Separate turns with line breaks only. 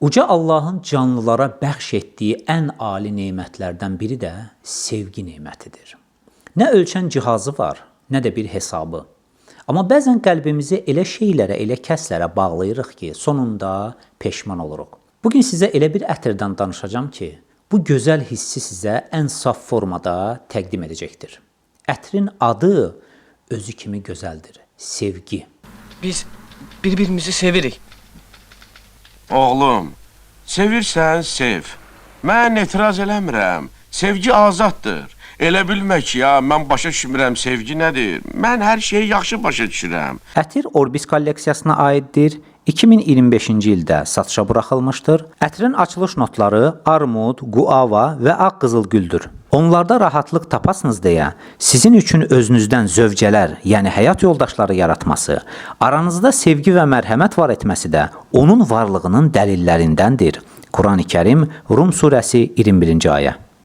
Uca Allahın canlılara bəxş etdiyi ən ali nemətlərdən biri də sevgi nemətidir. Nə ölçən cihazı var, nə də bir hesabı. Amma bəzən qəlbimizi elə şeylərə, elə kəslərə bağlayırıq ki, sonunda peşman oluruq. Bugün sizə elə bir ətirdən danışacağım ki, bu gözəl hissi sizə ən saf formada təqdim edəcəkdir. Ətrin adı özü kimi gözəldir. Sevgi.
Biz bir-birimizi sevirik.
Oğlum, sevirsən, sev. Mən etiraz eləmirəm. Sevgi azaddır. Elə bilmə ki, ya, mən başa düşmürəm sevgi nədir. Mən hər şeyi yaxşı başa düşürəm.
Ətir Orbis kolleksiyasına aiddir. 2025-ci ildə satışa buraxılmışdır. Ətrin açılış notları armud, guava və ağ qızılgüldür. Onlarda rahatlıq tapasınız deyə sizin üçün özünüzdən zövcələr, yəni həyat yoldaşları yaratması, aranızda sevgi və mərhəmət var etməsi də onun varlığının dəlillərindəndir. Quran-ı Kərim, Rum surəsi 21-ci ayə.